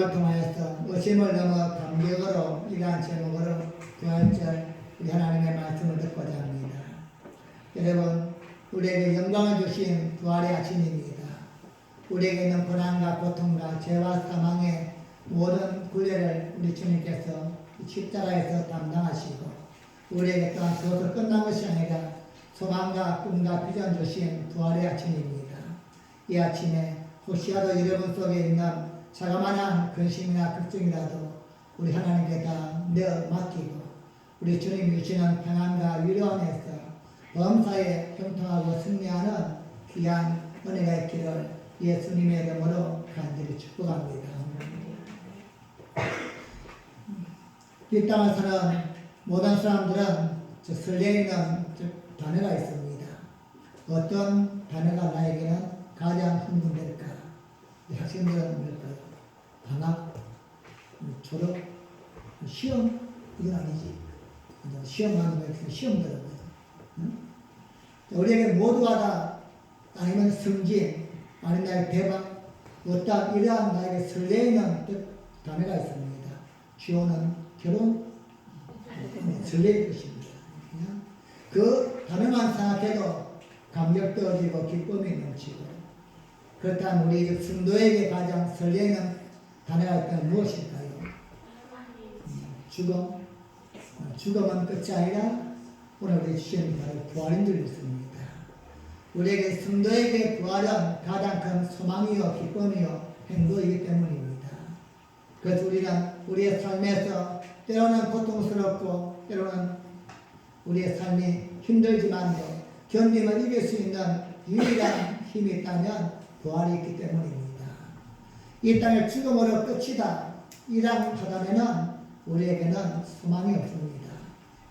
복음을 통하여서 의심을 넘어 감격으로 이러한 제목으로 부활절 우리 하나님의 말씀을 듣고자 합니다. 여러분, 우리에게 영광을 주신 부활의 아침입니다. 우리에게 있는 고난과 고통과 죄와 사망의 모든 굴레를 우리 주님께서 십자가에서 담당하시고 우리에게 또한 그것을 끝난 것이 아니라 소망과 꿈과 비전 주신 부활의 아침입니다. 이 아침에 혹시라도 여러분 속에 있는 자그마한 근심이나 걱정이라도 우리 하나님께 다 내어 맡기고 우리 주님이 주시는 평안과 위로 안에서 범사에 형통하고 승리하는 귀한 은혜가 있기를 예수님의 이름으로 간절히 축복합니다. 이 땅을 사는 모든 사람들은 설레이는 단어가 있습니다. 어떤 단어가 나에게는 가장 흥분될까? 학생들은 뭘까요? 방학, 졸업, 시험? 이건 아니지. 시험 하는 거 시험 들은 거예요. 응? 우리에게 모두가 다 아니면 승진, 아니면 대박, 어떤 이러한 나에게 설레이는 단어가 있습니다. 주어는 결혼, 설레일 것입니다. 그 단어만 생각해도 감격도 어지고 기쁨이 넘치고 그렇다면 우리 성도에게 가장 설레는 단어가 있다면 무엇일까요? 죽음. 죽음은 끝이 아니라 오늘 우리 주시는 바로 부활인 줄 믿습니다. 우리에게 성도에게 부활은 가장 큰 소망이요 기쁨이요 행복이기 때문입니다. 그래서 우리는 우리의 삶에서 때로는 고통스럽고 때로는 우리의 삶이 힘들지만도 견디면 이길 수 있는 유일한 힘이 있다면 부활이 있기 때문입니다. 이 땅의 죽음으로 끝이다. 이랑 하다면은 우리에게는 소망이 없습니다.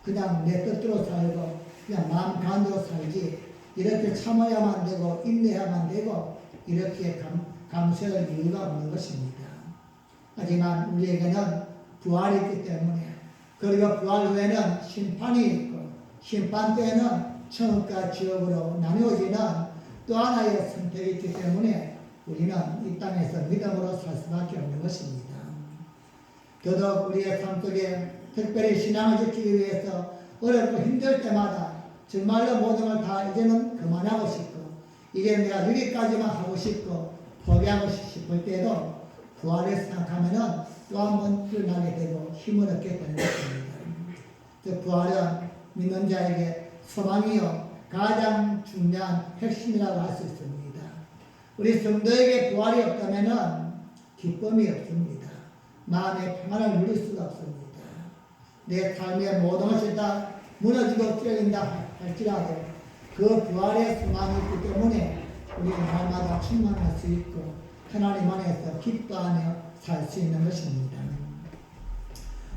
그냥 내 뜻대로 살고 그냥 마음 가는대로 살지 이렇게 참아야만 되고 인내해야만 되고 이렇게 감수할 이유가 없는 것입니다. 하지만 우리에게는 부활이 있기 때문에 그리고 부활 후에는 심판이 있고 심판 때에는 천국과 지옥으로 나누어지는 또 하나의 선택이 있기 때문에 우리는 이 땅에서 믿음으로 살 수밖에 없는 것입니다. 더더욱 우리의 삶 속에 특별히 신앙을 지키기 위해서 어렵고 힘들 때마다 정말로 모든 걸 다 이제는 그만하고 싶고 이제 내가 여기까지만 하고 싶고 포기하고 싶을 때도 부활을 생각하면 또 한 번 일어나게 되고 힘을 얻게 되는 것입니다. 그 부활은 믿는 자에게 소망이요 가장 중요한 핵심이라고 할 수 있습니다. 우리 성도에게 부활이 없다면 기쁨이 없습니다. 마음의 평안을 누릴 수가 없습니다. 내 삶의 모든 것이 다 무너지고 깨진다 할지라도 그 부활의 소망이 있기 때문에 우리는 날마다 충만할 수 있고 하나님 안에서 기뻐하며 살 수 있는 것입니다.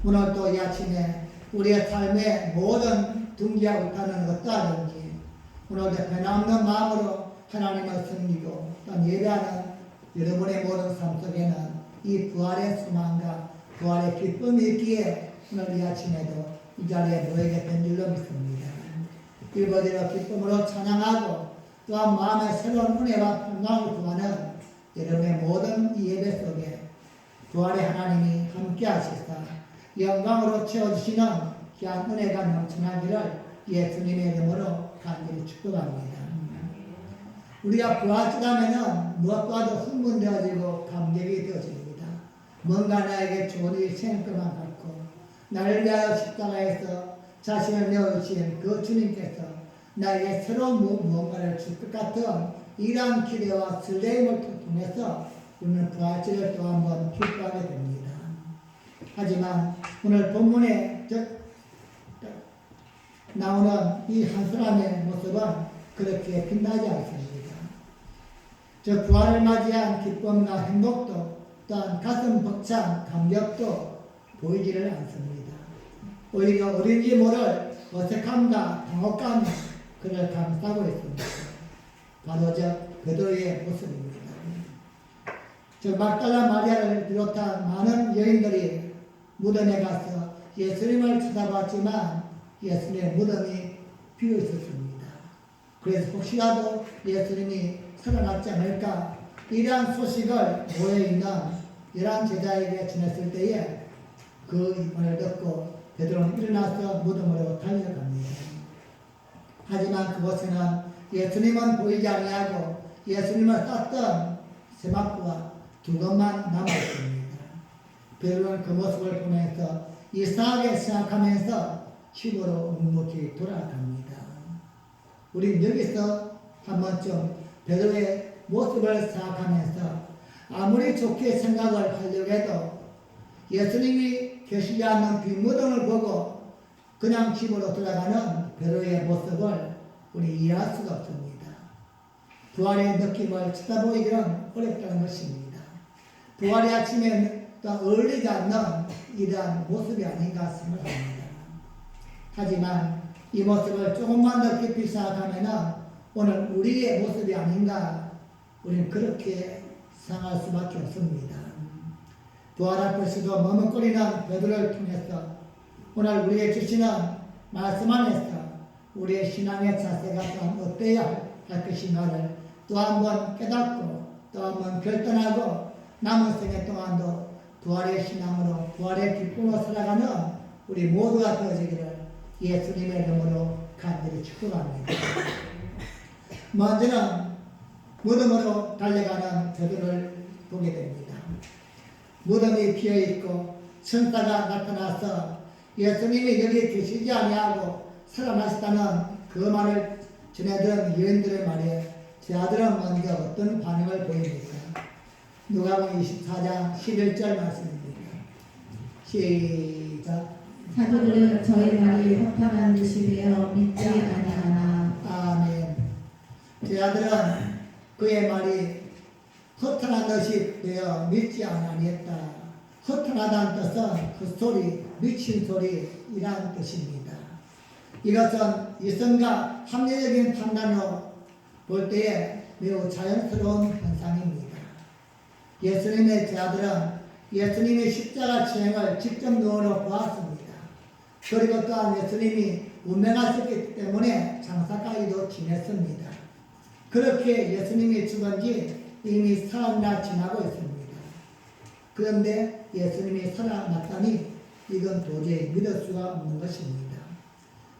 오늘 또 이 아침에 우리의 삶의 모든 둥기하고 있다는 어떠하든지 오늘도 변함없는 마음으로 하나님을 섬기고 또 예배하는 여러분의 모든 삶 속에는 이 부활의 소망과 부활의 기쁨이 있기에 오늘 이 아침에도 이 자리에 모이게 된 줄로 믿습니다. 일거지로 기쁨으로 찬양하고 또한 마음의 새로운 은혜와 평강을 구하는 여러분의 모든 이 예배 속에 부활의 하나님이 함께 하시사 영광으로 채워주시는 귀한 은혜가 넘쳐나기를 예수님의 이름으로 간절히 축복합니다. 우리가 부활주라면 무엇과도 흥분되어지고 감격이 되어집니다. 뭔가 나에게 좋은 일이 생길 것만 같고 나를 위하여 십자가에서 자신을 내어주신 그 주님께서 나에게 새로운 무언가를 줄 것 같은 이러한 기대와 설레임을 통해서 우리는 부활절을 또 한번 기뻐하게 됩니다. 하지만 오늘 본문에 나오는 이 한 사람의 모습은 그렇게 빛나지 않습니다. 저 부활을 맞이한 기쁨과 행복도 또한 가슴 벅찬 감격도 보이지를 않습니다. 오히려 어딘지 모를 어색함과 당혹감이 그를 감싸고 있습니다. 바로 저 베드로의 모습입니다. 저 막달라 마리아를 비롯한 많은 여인들이 무덤에 가서 예수님을 찾아봤지만 예수님의 무덤이 비어 있었습니다. 그래서 혹시라도 예수님이 살아났지 않을까 이러한 소식을 모여있는 11 제자에게 전했을 때에 그 말을 듣고 베드로는 일어나서 무덤으로 달려갑니다. 하지만 그곳에는 예수님은 보이지 아니하고 예수님을 쌌던 세마포와 두건만 남아있습니다. 베드로는 그 모습을 보면서 이상하게 생각하면서 집으로 묵묵히 돌아갑니다. 우린 여기서 한 번쯤 베드로의 모습을 생각하면서 아무리 좋게 생각을 하려고 해도 예수님이 계시지 않는 빈무덤을 보고 그냥 집으로 돌아가는 베드로의 모습을 우리 이해할 수가 없습니다. 부활의 느낌을 쳐다보기는 어렵다는 것입니다. 부활의 아침에 어울리지 않는 이러한 모습이 아닌가 생각합니다. 하지만 이 모습을 조금만 더 깊이 생각하면 오늘 우리의 모습이 아닌가 우리는 그렇게 생각할 수밖에 없습니다. 부활 앞에서도 머뭇거리는 베드로를 통해서 오늘 우리의 주시는 말씀 안에서 우리의 신앙의 자세가 어때야 할 것인가를 또 한 번 깨닫고 또 한 번 결단하고 남은 생애 동안도 부활의 신앙으로 부활의 기쁨으로 살아가는 우리 모두가 되어지기를 예수님의 이름으로 간절히 축복합니다. 먼저는 무덤으로 달려가는 베드로를 보게 됩니다. 무덤이 비어있고 천사가 나타나서 예수님이 여기 계시지 아니하고 살아나셨다는 그 말을 전해들은 여인들의 말에 제 아들은 먼저 어떤 반응을 보입니까? 누가복음 24장 11절 말씀입니다. 시작. 사도들은 저희 말이 허탄한 듯이 되어 믿지 아니하나. 아멘. 제 아들은 그의 말이 허탄한 듯이 되어 믿지 아니했다. 허탄하다는 뜻은 그 소리, 미친 소리 이라는 뜻입니다. 이것은 이성과 합리적인 판단으로 볼 때에 매우 자연스러운 현상입니다. 예수님의 제자들은 예수님의 십자가 진행을 직접 눈으로 보았습니다. 그리고 또한 예수님이 운명하셨기 때문에 장사까지도 지냈습니다. 그렇게 예수님이 죽은 지 이미 사흘이나 지나고 있습니다. 그런데 예수님이 살아났다니 이건 도저히 믿을 수가 없는 것입니다.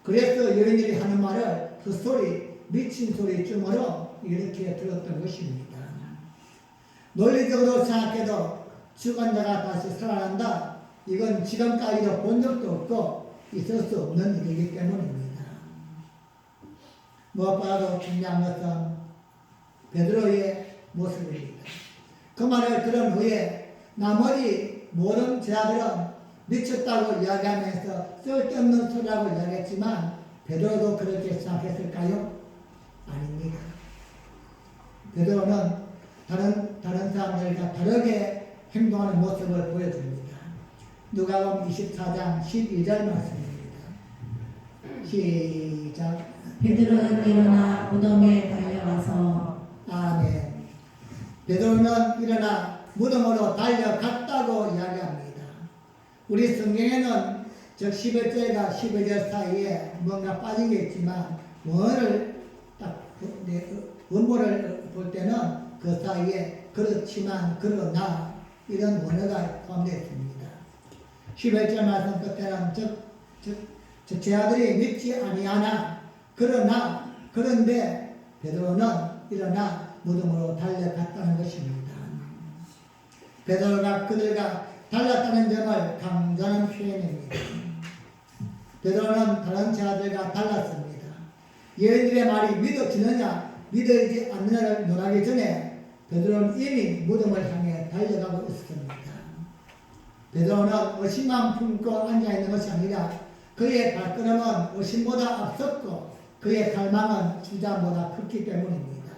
그래서 여인들이 하는 말을 그 소리, 미친 소리쯤으로 이렇게 들었던 것입니다. 논리적으로 생각해도 죽은 자가 다시 살아난다. 이건 지금까지도 본 적도 없고 있을 수 없는 일이기 때문입니다. 무엇보다도 중요한 것은 베드로의 모습입니다. 그 말을 들은 후에 나머지 모든 제자들은 미쳤다고 이야기하면서 쓸데없는 소리라고 이야기했지만 베드로도 그렇게 생각했을까요? 아닙니다. 베드로는 다른 사람들과 다르게 행동하는 모습을 보여줍니다. 누가복음 24장 12절 말씀입니다. 시작. 베드로는 일어나 무덤에 달려가서. 아멘. 베드로는 일어나 무덤으로 달려갔다고 이야기합니다. 우리 성경에는 즉 11절과 12절 사이에 뭔가 빠진 게 있지만 원어를 딱 원본을 볼 때는 그 사이에 그렇지만 그러나 이런 원어가 포함되어 있습니다. 11절 말씀 끝에는 즉 제 아들이 믿지 아니하나 그러나 그런데 베드로는 일어나 무덤으로 달려갔다는 것입니다. 베드로가 그들과 달랐다는 점을 강조하는 표현입니다. 베드로는 다른 제자들과 달랐습니다. 여인들의 말이 믿어지느냐 믿어지지 않느냐를 논하기 전에 베드로는 이미 무덤을 향해 달려가고 있었습니다. 베드로는 의심만 품고 앉아있는 것이 아니라 그의 발걸음은 의심보다 앞섰고 그의 갈망은 주장보다 컸기 때문입니다.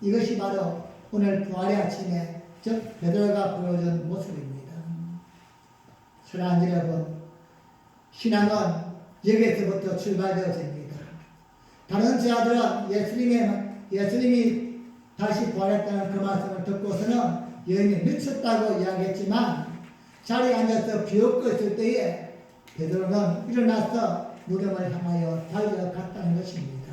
이것이 바로 오늘 부활의 아침에 즉 베드로가 보여준 모습입니다. 사랑하는 여러분, 신앙은 여기에서부터 출발되어집니다. 다른 제자들은 예수님이 다시 부활했다는 그 말씀을 듣고서는 여인이 미쳤다고 이야기했지만 자리에 앉아서 비웃고 있을 때에 베드로는 일어나서 무덤을 향하여 달려갔다는 것입니다.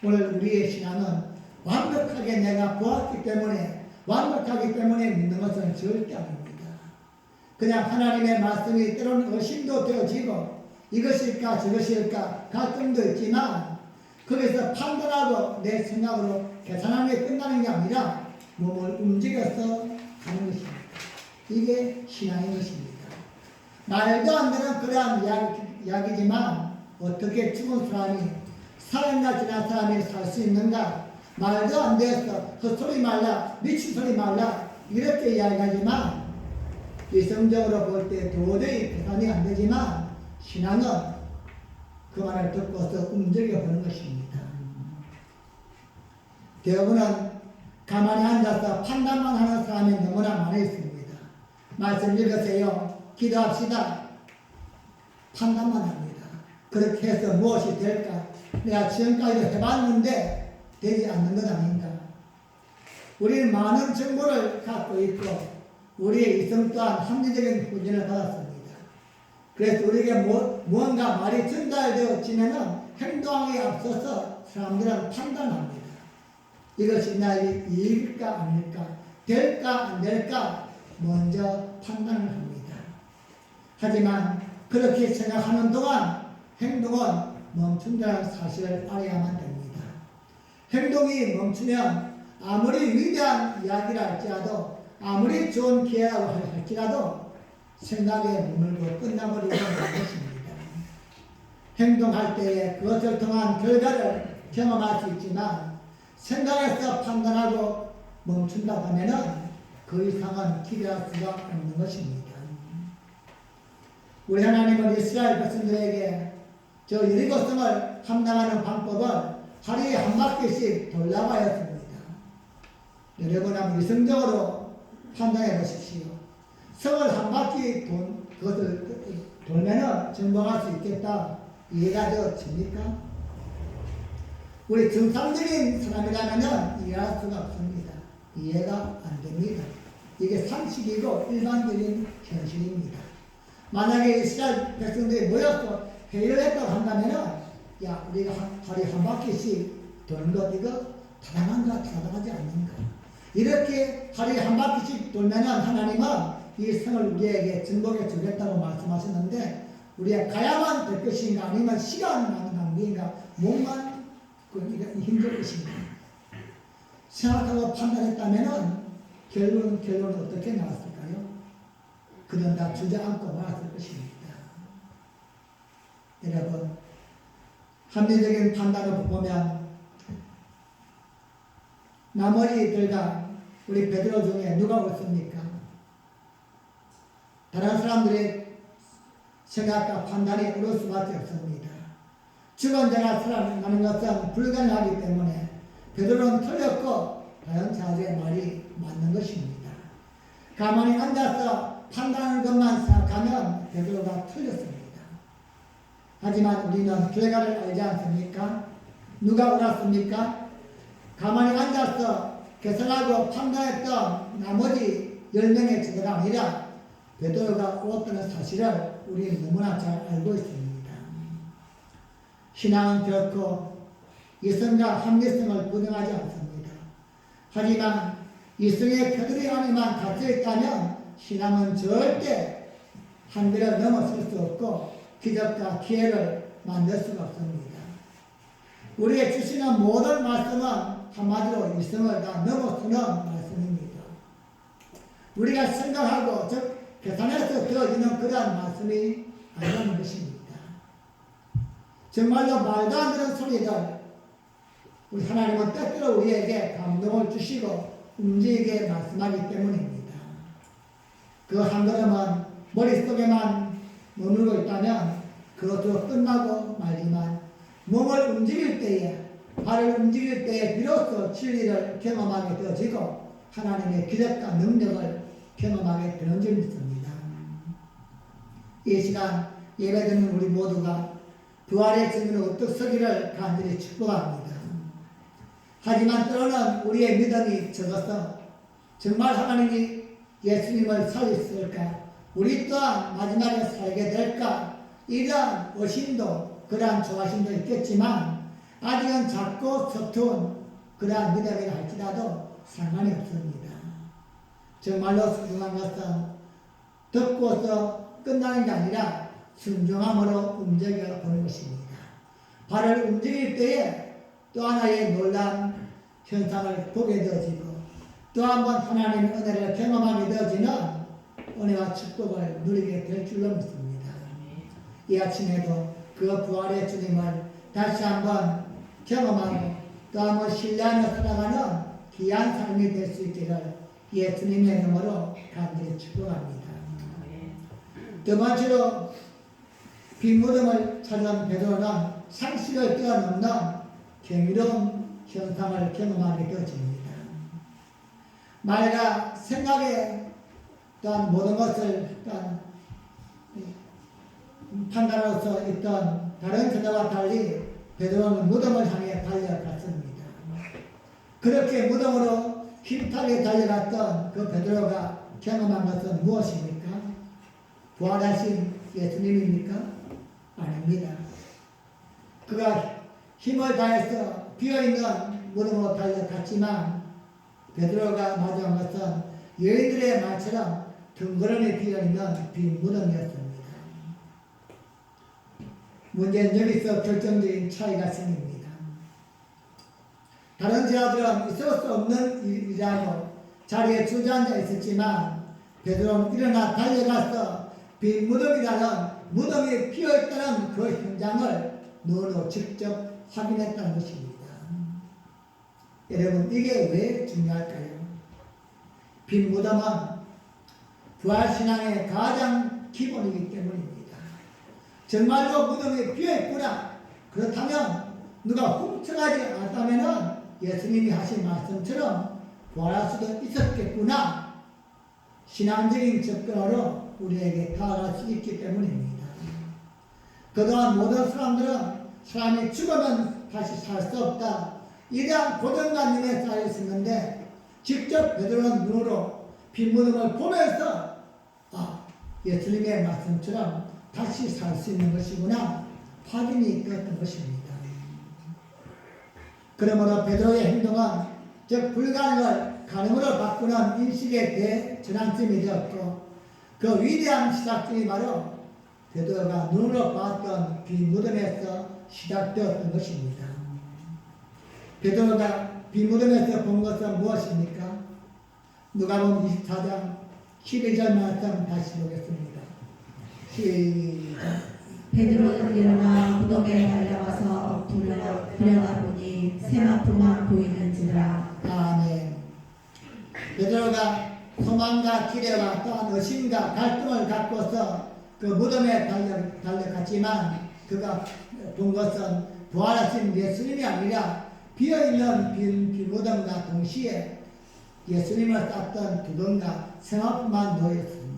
오늘 우리의 신앙은 완벽하게 내가 보았기 때문에 완벽하기 때문에 믿는 것은 절대 아닙니다. 그냥 하나님의 말씀이 때로는 의심도 되어지고 이것일까 저것일까 갈등도 있지만 거기서 판단하고 내 생각으로 계산하는 게 끝나는 게 아니라 몸을 움직여서 하는 것입니다. 이게 신앙인 것입니다. 말도 안 되는 그러한 이야기지만 어떻게 죽은 사람이 사흘이나 지난 사람이 살 수 있는가? 말도 안 되어서 헛소리 말라 미친 소리 말라 이렇게 이야기하지만 이성적으로 볼 때 도저히 계산이 안 되지만 신앙은 그 말을 듣고서 움직여보는 것입니다. 대부분은 가만히 앉아서 판단만 하는 사람이 너무나 많이 있습니다. 말씀 읽으세요. 기도합시다. 판단만 합니다. 그렇게 해서 무엇이 될까? 내가 지금까지도 해봤는데 되지 않는 것 아닌가? 우리는 많은 정보를 갖고 있고 우리의 이성 또한 합리적인 훈련을 받았습니다. 그래서 우리에게 무언가 말이 전달되어지면 행동하기에 앞서서 사람들은 판단합니다. 이것이 나에게 이익일까 아닐까, 될까 안 될까 먼저 판단을 합니다. 하지만 그렇게 생각하는 동안 행동은 멈춘다는 사실을 알아야만 됩니다. 행동이 멈추면 아무리 위대한 이야기를 할지라도 아무리 좋은 기회라고 할지라도 생각에 머물고 끝나버리는 것입니다. 행동할 때에 그것을 통한 결과를 경험할 수 있지만 생각에서 판단하고 멈춘다고 하면 그 이상은 기대할 수가 없는 것입니다. 우리 하나님은 이스라엘 백성들에게 저 여리고성을 함당하는 방법을 하루에 한 바퀴씩 돌라고 하였습니다. 여러분 한번 이성적으로 판단해 보십시오. 성을 한 바퀴 그것을 돌면은 정복할 수 있겠다. 이해가 되어집니까? 우리 정상적인 사람이라면 이해할 수가 없습니다. 이해가 안 됩니다. 이게 상식이고 일반적인 현실입니다. 만약에 이스라엘 백성들이 모여서 회의를 했다고 한다면은 야 우리가 하루에 한 바퀴씩 도는 것 이거 타당한가 타당하지 않는가 이렇게 하루에 한 바퀴씩 돌면은 하나님은 이 성을 우리에게 정복해 주겠다고 말씀하셨는데 우리가 가야만 될 것인가 아니면 시간만 낭비인가 몸만 힘들 것인가 생각하고 판단했다면은 결론은 어떻게 나왔을까요? 그는 다 주저앉고 말았을 것입니다. 여러분 합리적인 판단을 보면 나머지들과 우리 베드로 중에 누가 옳습니까? 다른 사람들의 생각과 판단이 옳을 수밖에 없습니다. 죽은 자가 살아나는 것은 불가능하기 때문에 베드로는 틀렸고 자연자주의 말이 맞는 것입니다. 가만히 앉아서 판단하는 것만 생각하면 베드로가 틀렸습니다. 하지만 우리는 결과를 알지 않습니까? 누가 옳았습니까? 가만히 앉아서 계산하고 판단했던 나머지 10명의 제자가 아니라 베드로가 옳았다는 사실을 우리는 너무나 잘 알고 있습니다. 신앙은 결코 이성과 합리성을 부정하지 않습니다. 하지만 이성의 테두리 안에만 갇혀있다면 신앙은 절대 한계를 넘어설 수 없고 기적과 기회를 만들 수가 없습니다. 우리의 주시는 모든 말씀은 한마디로 이성을 다 넘어서는 말씀입니다. 우리가 생각하고 즉 계산해서 되어지는 그러한 말씀이 아니라는 것입니다. 정말로 말도 안 되는 소리들 우리 하나님은 때때로 우리에게 감동을 주시고 움직이게 말씀하기 때문입니다. 그 한 걸음은 머릿속에만 머물고 있다면 그것으로 끝나고 말지만 몸을 움직일 때에 발을 움직일 때에 비로소 진리를 경험하게 되어지고 하나님의 기적과 능력을 경험하게 되는 줄 믿습니다. 이 시간 예배드리는 우리 모두가 부활의 증인으로 어떻게 서기를 간절히 축복합니다. 하지만 때로는 우리의 믿음이 적어서 정말 하나님이 예수님을 살리실까 우리 또한 마지막에 살게 될까 이러한 의심도 그러한 조바심도 있겠지만 아직은 작고 서툰 그러한 믿음이라 할지라도 상관이 없습니다. 정말로 순종한 것은 듣고서 끝나는 게 아니라 순종함으로 움직여 보는 것입니다. 발을 움직일 때에 또 하나의 놀라운 현상을 보게 되어지고 또 한 번 하나님의 은혜를 경험하게 되어지는 은혜와 축복을 누리게 될 줄로 믿습니다. 이 아침에도 그 부활의 주님을 다시 한번 경험하고 또 한 번 신뢰하며 살아가는 귀한 삶이 될 수 있기를 예수님의 이름으로 간절히 축복합니다. 두 번째로 빈 무덤을 찾은 베드로는 상식을 뛰어넘는 경이로운 현상을 경험하게 되어집니다. 말과 생각에 또한 모든 것을 또한 판단으로서 있던 다른 제자와 달리 베드로는 무덤을 향해 달려갔습니다. 그렇게 무덤으로 힘차게 달려갔던 그 베드로가 경험한 것은 무엇입니까? 부활하신 예수님입니까? 아닙니다. 그가 힘을 다해서 비어있는 무덤으로 달려갔지만 베드로가 마주한 것은 여인들의 말처럼 덩그러니 비어있는 빈 무덤이었습니다. 문제는 여기서 결정적인 차이가 생깁니다. 다른 제자들은 있을 수 없는 일이라고 자리에 주저앉아 있었지만 베드로는 일어나 달려가서 빈 무덤이라는 무덤이 비어있다는 그 현장을 눈으로 직접 확인했다는 것입니다. 여러분 이게 왜 중요할까요? 빈 무덤은 부활신앙의 가장 기본이기 때문입니다. 정말로 무덤이 비어있구나. 그렇다면 누가 훔쳐가지 않았다면 예수님이 하신 말씀처럼 부활할 수도 있었겠구나. 신앙적인 접근으로 우리에게 다가갈 수 있기 때문입니다. 그동안 모든 사람들은 사람이 죽으면 다시 살 수 없다. 이러한 고정관념에 쌓여 있었는데 직접 베드로는 눈으로 빈 무덤을 보면서 예수님의 말씀처럼 다시 살 수 있는 것이구나 확인이 되었던 것입니다. 그러므로 베드로의 행동은 즉 불가능을 가능으로 바꾸는 인식의 대전환점이 되었고 그 위대한 시작점이 바로 베드로가 눈으로 봤던 빈 무덤에서 시작되었던 것입니다. 베드로가 빈 무덤에서 본 것은 무엇입니까? 누가복음 24장 12절 말씀 다시 보겠습니다. 시작. 베드로는 일어나 무덤에 달려가서 들여다보니 세마포만 보이는지라. 아멘. 베드로가 소망과 기대와 또한 의심과 갈등을 갖고서 그 무덤에 달려갔지만 그가 본 것은 부활하신 예수님이 아니라 비어있는 빈 무덤과 동시에 예수님을 쌌던 두건과 세마포만 놓였습니다.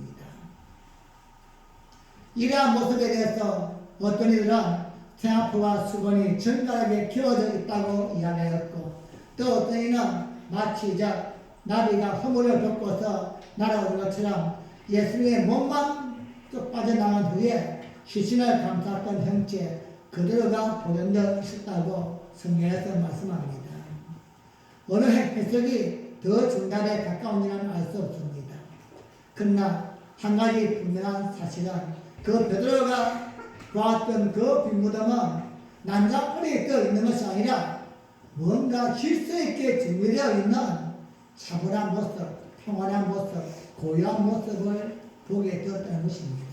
이러한 모습에 대해서 어떤 이들은 세마포와 수건이 정갈하게 켜져 있다고 이야기하였고 또 어떤 이는 마치 나비가 허물을 벗고서 날아오는 것처럼 예수님의 몸만 쭉 빠져나간 후에 시신을 감쌌던 형체 그대로가 보존되어 있었다고 성경에서 말씀합니다. 어느 해석이 더 정답에 가까운지는 알 수 없습니다. 그러나 한 가지 분명한 사실은 그 베드로가 보았던 그 빈 무덤은 난장판에 떠 있는 것이 아니라 뭔가 질서 있게 준비되어 있는 차분한 모습, 평안한 모습, 고요한 모습을 보게 되었다는 것입니다.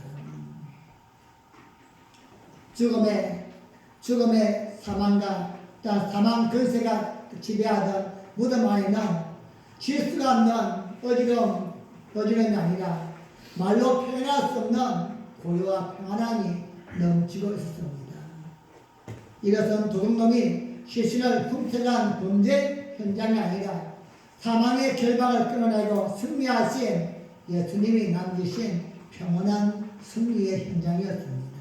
죽음의 사망과 사망 근세가 지배하던 무덤 안에는 질서가 없는 어지러움이 아니라 말로 표현할 수 없는 고요와 평안함이 넘치고 있었습니다. 이것은 도둑놈이 시신을 훔쳐간 범죄 현장이 아니라 사망의 결박을 끊어내고 승리하신 예수님이 남기신 평온한 승리의 현장이었습니다.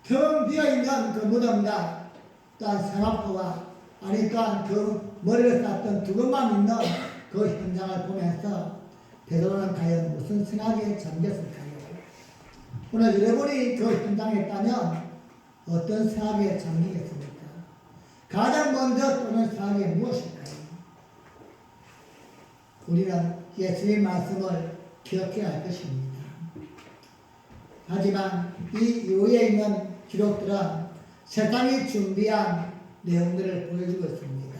텅 비어있는 그 무덤과 또한 세마포와 또한 그 머리를 쌌던 두건만 있는 그 현장을 보면서 베드로는 과연 무슨 생각에 잠겼을까요? 오늘 여러분이 그 현장에 있다면 어떤 생각에 잠기겠습니까? 가장 먼저 떠오르는 생각이 무엇일까요? 우리는 예수님의 말씀을 기억해야 할 것입니다. 하지만 이 이후에 있는 기록들은 세상이 준비한 내용들을 보여주고 있습니다.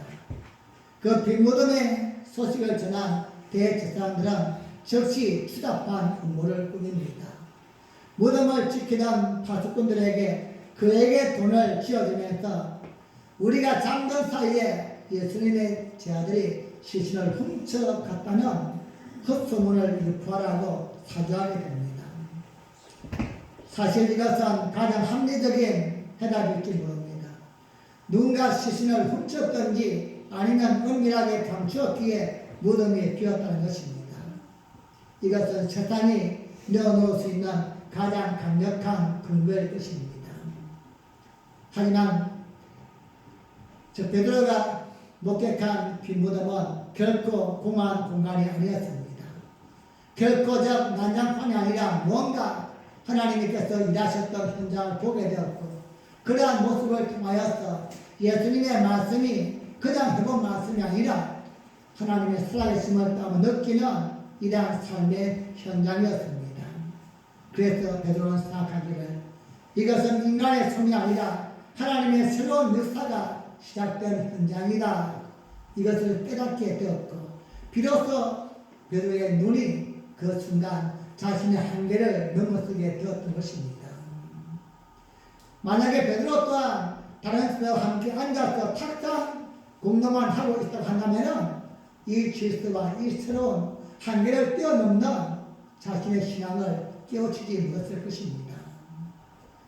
그 빈무덤의 소식을 전한 대제사장들은 즉시 추잡한 음모를 꾸밉니다. 무덤을 지키던 파수꾼들에게 그에게 돈을 쥐어주면서 우리가 잠든 사이에 예수님의 제자들이 시신을 훔쳐갔다는 헛소문을 유포하라고 사주하게 됩니다. 사실 이것은 가장 합리적인 해답일지 모릅니다. 누군가 시신을 훔쳤던지 아니면 은밀하게 감추었기에 무덤이 비었다는 것입니다. 이것은 세상이 넣어놓을 수 있는 가장 강력한 근거일 것입니다. 하지만 베드로가 목격한 빈무덤은 결코 공허한 공간이 아니었습니다. 결코 난장판이 아니라 뭔가 하나님께서 일하셨던 현장을 보게 되었고 그러한 모습을 통하여서 예수님의 말씀이 그냥 해본 말씀이 아니라 하나님의 살아계심을 느끼는 이러한 삶의 현장이었습니다. 그래서 베드로는 생각하기를 이것은 인간의 손이 아니라 하나님의 새로운 역사가 시작된 현장이다. 이것을 깨닫게 되었고 비로소 베드로의 눈이 그 순간 자신의 한계를 넘어서게 되었던 것입니다. 만약에 베드로 또한 다른 사람과 함께 앉아서 탁상 공동만 하고 있다고 한다면 이 질서와 이 새로운 한계를 뛰어넘는 자신의 신앙을 깨우치지 못했을 것입니다.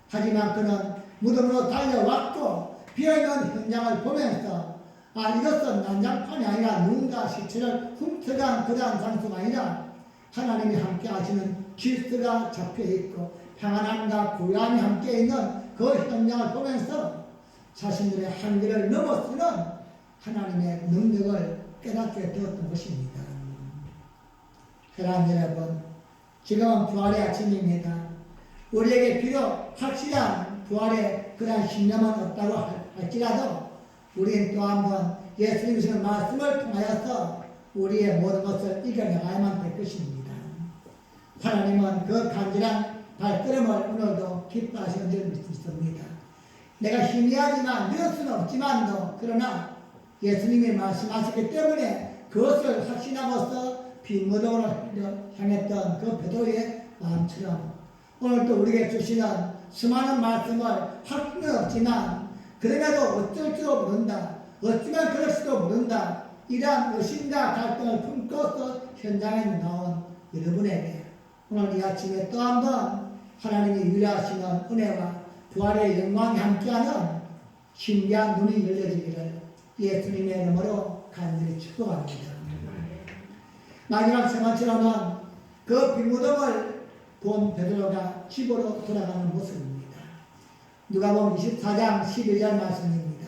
하지만 그는 무덤으로 달려왔고 비어있는 현장을 보면서 이것은 난장판이 아니라 누군가 시체를 훔쳐간 그러한 장소가 아니라 하나님이 함께 하시는 질서가 잡혀있고 평안함과 고요함이 함께 있는 그 현장을 보면서 자신들의 한계를 넘어서는 하나님의 능력을 깨닫게 되었던 것입니다. 사랑하는 여러분, 지금은 부활의 아침입니다. 우리에게 비록 확실한 부활의 그러한 신념은 없다고 할지라도 우리는 또 한번 예수님의 말씀을 통하여서 우리의 모든 것을 이겨나가야만 될 것입니다. 하나님은 그 간절한 발걸음을 오늘도 기뻐하시는 줄 믿습니다. 내가 희미하지만 늦을 수는 없지만도 그러나 예수님이 말씀하셨기 때문에 그것을 확신하고서 빈무덤으로 향했던 그 베드로의 마음처럼 오늘도 우리에게 주시는 수많은 말씀을 할 수는 없지만 그럼에도 어쩔 줄 모른다. 어쩌면 그럴지도 모른다. 이러한 의심과 갈등을 품고서 현장에 나온 여러분에게 오늘 이 아침에 또 한 번 하나님이 위로하시는 은혜와 부활의 영광이 함께하는 신비한 눈이 열려지기를 예수님의 이름으로 간절히 축복합니다. 마지막 생활처럼은 그 빈무덤을 본 베드로가 집으로 돌아가는 모습입니다. 누가복음 24장 11절 말씀입니다.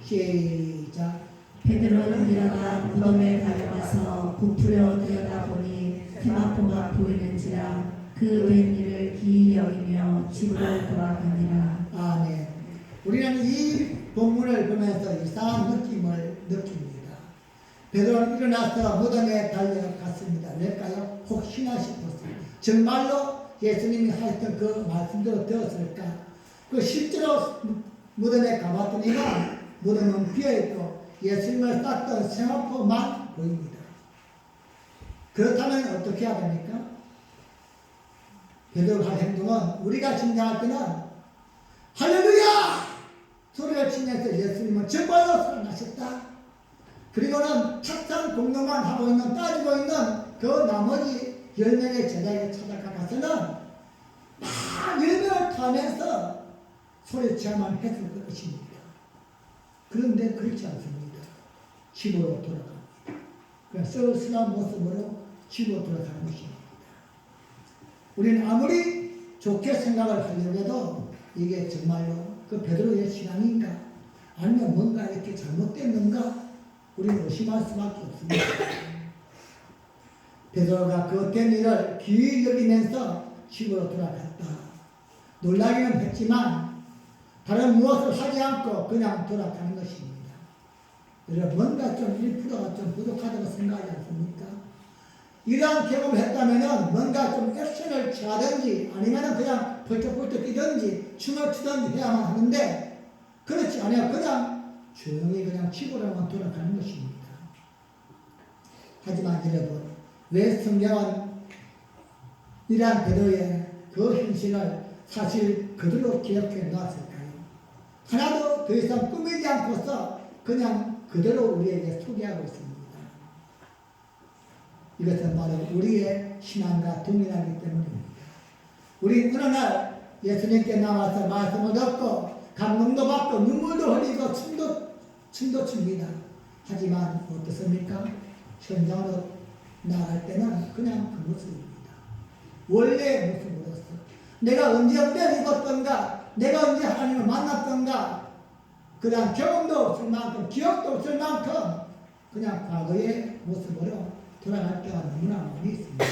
시작. 베드로는 일어나 무덤에 달려가서 부풀려 들여다보니 세마포가 보이는지라 그 된 일을 기이 여기며 집으로 돌아가니라. 아멘. 우리는 이 본문을 보면서 이상한 느낌을 느낍니다. 베드로는 일어나서 무덤에 달려갔습니다. 왜일까요? 혹시나 싶었어요. 정말로 예수님이 하셨던 그 말씀대로 되었을까? 그 실제로 무덤에 가봤더니만 무덤은 비어있고 예수님을 쌌던 세마포만 보입니다. 그렇다면 어떻게 해야 됩니까? 베드로가 할 행동은 우리가 진정할 때는 할렐루야! 소리를 치면서 예수님은 정말로 살아나셨다. 그리고는 탁상 공동만 하고 있는 따지고 있는 그 나머지 10명의 제자에게 찾아가서는 막 열명을 타면서 소리쳐야만 했을 것입니다. 그런데 그렇지 않습니다. 집으로 돌아갑니다. 그냥 쓸쓸한 모습으로 집으로 돌아가는 것입니다. 우리는 아무리 좋게 생각을 하려고 해도 이게 정말로 그 베드로의 신앙인가 아니면 뭔가 이렇게 잘못됐는가 우리는 의심할 수밖에 없습니다. 베드로가 그 된 일을 기이 여기면서 집으로 돌아갔다. 놀라기는 했지만 다른 무엇을 하지 않고 그냥 돌아가는 것입니다. 여러분 뭔가 좀 1%가 좀 부족하다고 생각하지 않습니까? 이러한 경험을 했다면은 뭔가 좀 액션을 취하든지 아니면은 그냥 벌떡벌떡 뛰든지 춤을 추든지 해야만 하는데 그렇지 않아요. 그냥 조용히 그냥 집으로만 돌아가는 것입니다. 하지만 여러분, 왜 성경은 이러한 베드로의 그 현실을 사실 그대로 기억해 놓았을까요? 하나도 더 이상 꾸미지 않고서 그냥 그대로 우리에게 소개하고 있습니다. 이것은 바로 우리의 신앙과 동일하기 때문입니다. 우리 어느 날 예수님께 나와서 말씀을 듣고 감동도 받고 눈물도 흘리고 춤도 춥니다. 하지만 어떻습니까? 현장으로 나갈 때는 그냥 그 모습입니다. 원래의 모습으로서 내가 언제 은혜를 입었던가, 내가 언제 하나님을 만났던가, 그냥 경험도 없을 만큼, 기억도 없을 만큼 그냥 과거의 모습으로 돌아갈 때가 너무나 많이 있습니다.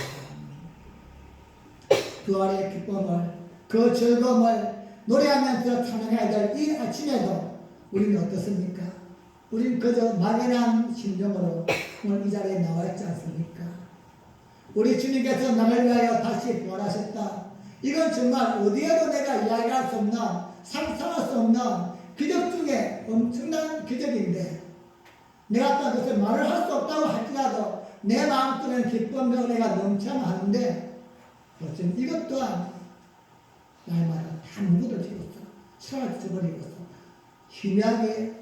부활의 기쁨을, 그 즐거움을 노래하면서 찬양해야 될 이 아침에도 우리는 어떻습니까? 우리는 그저 막연한 심정으로 오늘 이 자리에 나와 있지 않습니까? 우리 주님께서 나를 위하여 다시 부활하셨다. 이건 정말 어디에도 내가 이야기할 수 없는, 상상할 수 없는 기적 중에 엄청난 기적인데, 내가 또 그것을 말을 할 수 없다고 할지라도 내 마음속에는 기쁨과 은혜가 넘쳐야 하는데, 어쩌면 이것 또한 날마다 다 묻어지고서 사라져버리고서 희미하게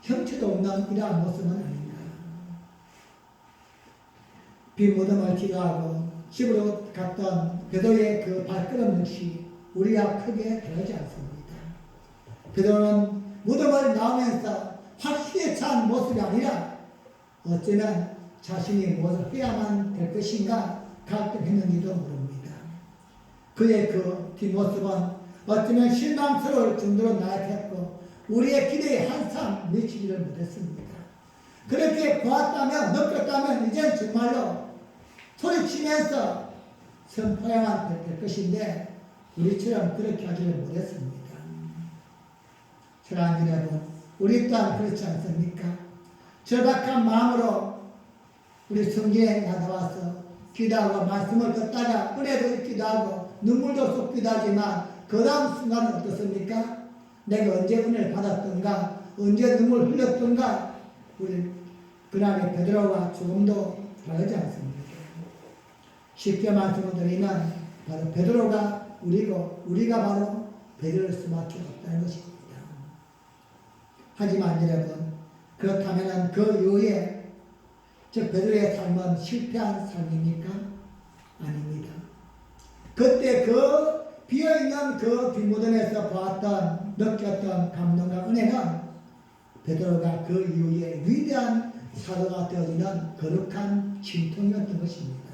형체도 없는 이러한 모습은 아닌가. 빈 무덤을 기도하고 집으로 갔던 베드로의 그 발걸음 역시 우리와 크게 다르지 않습니다. 베드로는 무덤을 나오면서 확신에 찬 모습이 아니라 어쩌면 자신이 무엇을 해야만 될 것인가 갈등했는지도 모릅니다. 그의 그 뒷모습은 어쩌면 실망스러울 정도로 나약했고 우리의 기대에 한참 미치지를 못했습니다. 그렇게 보았다면, 느꼈다면 이젠 정말로 소리치면서 선포해야만 될 것인데 우리처럼 그렇게 하지를 못했습니다. 사랑하는 여러분, 우리 또한 그렇지 않습니까? 절박한 마음으로 우리 성경에 나와서 기도하고 말씀을 듣다가 은혜도 있기도 하고 눈물도 쏟기도 하지만 그 다음 순간은 어떻습니까? 내가 언제 은혜를 받았던가, 언제 눈물 흘렸던가, 우리 그날의 베드로와 조금도 다르지 않습니다. 쉽게 말씀을 드리면 바로 베드로가 우리고 우리가 바로 베드로일 수밖에 없다는 것입니다. 하지만 여러분, 그렇다면 그 이후에 즉 베드로의 삶은 실패한 삶입니까? 아닙니다. 그때 그 비어있는 그 빈무덤에서 보았던, 느꼈던 감동과 은혜는 베드로가 그 이후에 위대한 사도가 되어지는 거룩한 진통이었던 것입니다.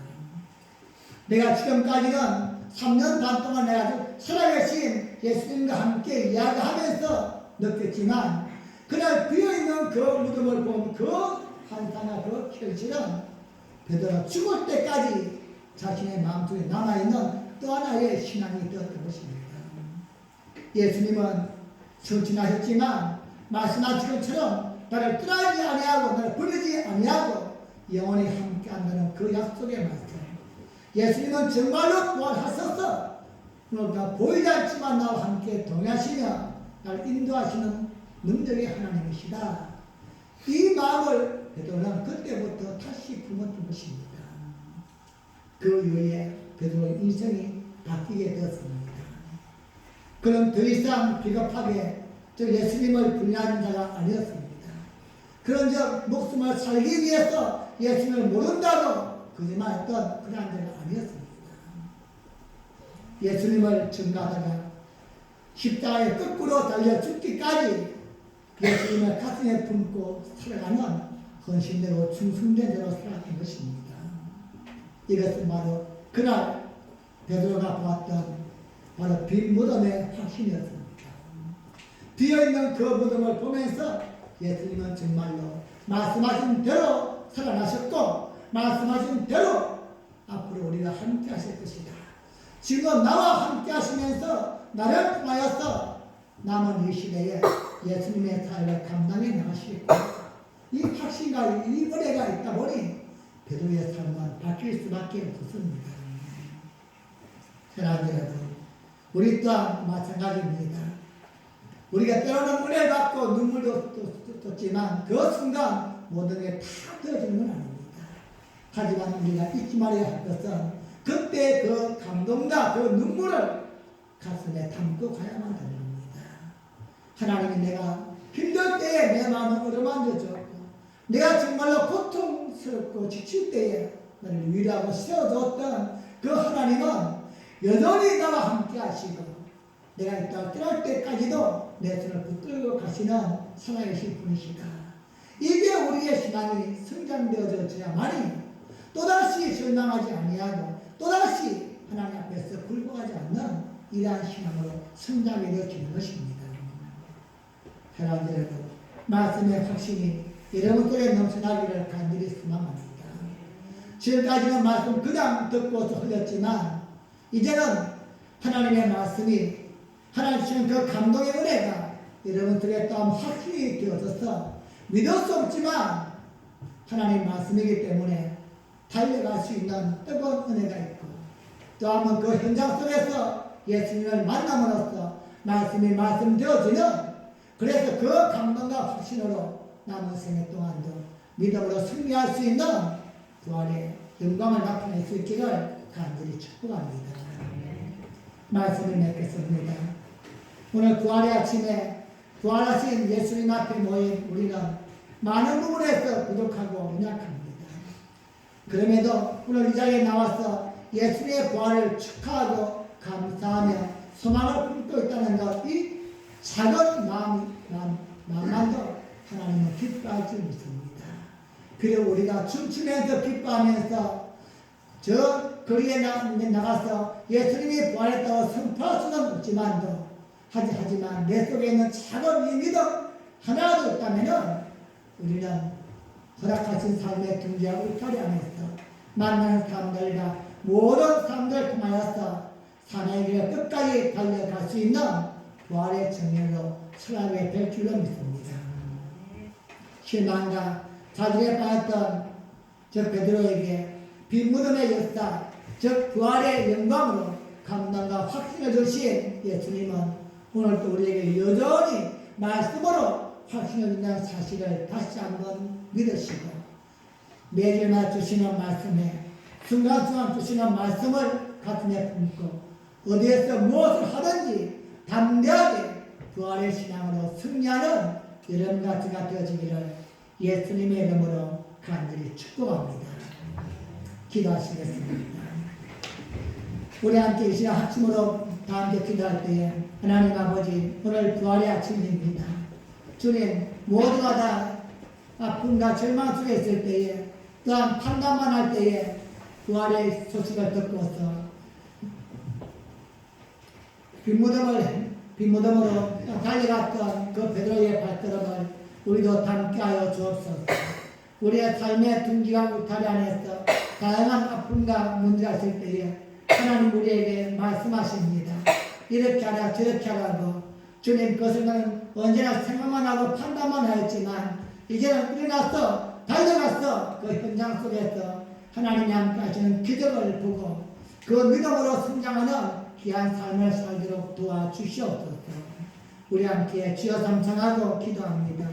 내가 지금까지는 3년 반 동안 내가 살아계신 예수님과 함께 이야기하면서 느꼈지만 그날 비어있는 그 무덤을 본 그 환상과 그 결실은 베드로가 죽을 때까지 자신의 마음속에 남아있는 또 하나의 신앙이 되었던 것입니다. 예수님은 성취하셨지만 말씀하신 것처럼 나를 떠나지 아니하고 나를 버리지 아니하고 영원히 함께한다는 그 약속의 말씀. 예수님은 정말로 부활하셔서 그러니까 보이지 않지만 나와 함께 동행하시며 나를 인도하시는 능력의 하나님이시다. 이 마음을 베드로는 그때부터 다시 품었던 것입니다. 그 이후에 베드로의 인생이 바뀌게 되었습니다. 그는 더 이상 비겁하게 예수님을 불리하는 자가 아니었습니다. 그런 목숨을 살기 위해서 예수님을 모른다고 거짓말했던 그런 자가 아니었습니다. 예수님을 증거하다가 십자가에 거꾸로 달려 죽기까지 예수님을 가슴에 품고 살아가는 헌신대로 충성된 대로 살았던 것입니다. 이것은 바로 그날 베드로가 보았던 바로 빈 무덤의 확신이었습니다. 비어있는 그 무덤을 보면서 예수님은 정말로 말씀하신 대로 살아나셨고 말씀하신 대로 앞으로 우리가 함께 하실 것이다. 지금 나와 함께 하시면서 나를 통하여서 남은 이 시대에 예수님의 사역을 감당해 나가시겠고 이 확신과 이 은혜가 있다 보니 베드로의 삶은 바뀔 수밖에 없었습니다. 사랑하는 여러분, 우리 또한 마찬가지입니다. 우리가 때로는 은혜를 받고 눈물도 쏟지만 그 순간 모든 게 다 떨어지는 건 아닙니다. 하지만 우리가 잊지 말아야 할 것은 그때 그 감동과 그 눈물을 가슴에 담고 가야만 하는 겁니다. 하나님이 내가 힘들 때에 내 마음을 어루만져 줬고 내가 정말로 고통스럽고 지칠 때에 나를 위로하고 세워줬던 그 하나님은 여전히 나와 함께 하시고 내가 있다 떠날 때까지도 내 손을 붙들고 가시는 살아계신 분이시다. 이게 우리의 신앙이 성장되어져야만이 또다시 절망하지 아니하고 또다시 하나님 앞에서 굴복하지 않는 이러한 신앙으로 성장이 되어지는 것입니다. 사랑하는 여러분, 말씀의 확신이 여러분들의 넘쳐나기를 간절히 소망합니다. 지금까지는 말씀 그냥 듣고서 흘렸지만 이제는 하나님의 말씀이 하나님 주신 그 감동의 은혜가 여러분들의 또 확신이 되어져서 믿을 수 없지만 하나님 말씀이기 때문에 달려갈 수 있는 뜨거운 은혜가 있고 또 한번 그 현장 속에서 예수님을 만남으로써 말씀이 말씀되어지는 그래서 그 감동과 확신으로 남은 생애 동안도 믿음으로 승리할 수 있는 부활의 영광을 나타낼 수 있기를 간절히 축복합니다. 말씀을 맺겠습니다. 오늘 부활의 아침에 부활하신 예수님 앞에 모인 우리는 많은 부분에서 부족하고 연약합니다. 그럼에도 오늘 이 자리에 나와서 예수님의 부활을 축하하고 감사하며 소망을 품고 있다는 것, 이 작은 마음만도 하나님은 기뻐할 줄 믿습니다. 그리고 우리가 춤추면서 기뻐하면서 저 거리에 나가서 예수님이 부활했다고 선포할 수는 없지만도 하지만 내 속에 있는 작은 이 믿음 하나라도 있다면 우리는 허락하신 삶의 경제와 울타리 안에서 만나는 사람들과 모든 사람들을 통하여서 사나의 길을 끝까지 달려갈 수 있는 부활의 정렬로 살아가게 될 줄로 믿습니다. 실망과 좌절에 빠졌던 저 베드로에게 빈 무덤의 역사, 즉 부활의 영광으로 감동과 확신을 주신 예수님은 오늘도 우리에게 여전히 말씀으로 확신을 준다는 사실을 다시 한번 믿으시고 매일마다 주시는 말씀에 순간순간 주시는 말씀을 가슴에 품고 어디에서 무엇을 하든지 담대하게 부활의 신앙으로 승리하는 여러분과 제가 되어지기를 예수님의 이름으로 간절히 축복합니다. 기도하시겠습니다. 우리 함께 이 시간 아침으로 다 함께 기도할 때에 하나님 아버지 오늘 부활의 아침입니다. 주님 모두가 다 아픔과 절망 속에 있을 때에 또한 판단만 할 때에 부활의 소식을 듣고서 빈무덤으로 달려갔던 그 베드로의 발걸음을 우리도 담게하여 주옵소서. 우리의 삶의 둥지와 울타리 안에서 다양한 아픔과 문제가 있을 때에 하나님 우리에게 말씀하십니다. 이렇게 하라 저렇게 하라고. 주님 그것을 나는 언제나 생각만 하고 판단만 하였지만 이제는 일어나서 달려가서 그 현장 속에서 하나님이 함께 하시는 기적을 보고 그 믿음으로 성장하는 귀한 삶을 살도록 도와주시옵소서. 우리 함께 주여 삼창하고 기도합니다.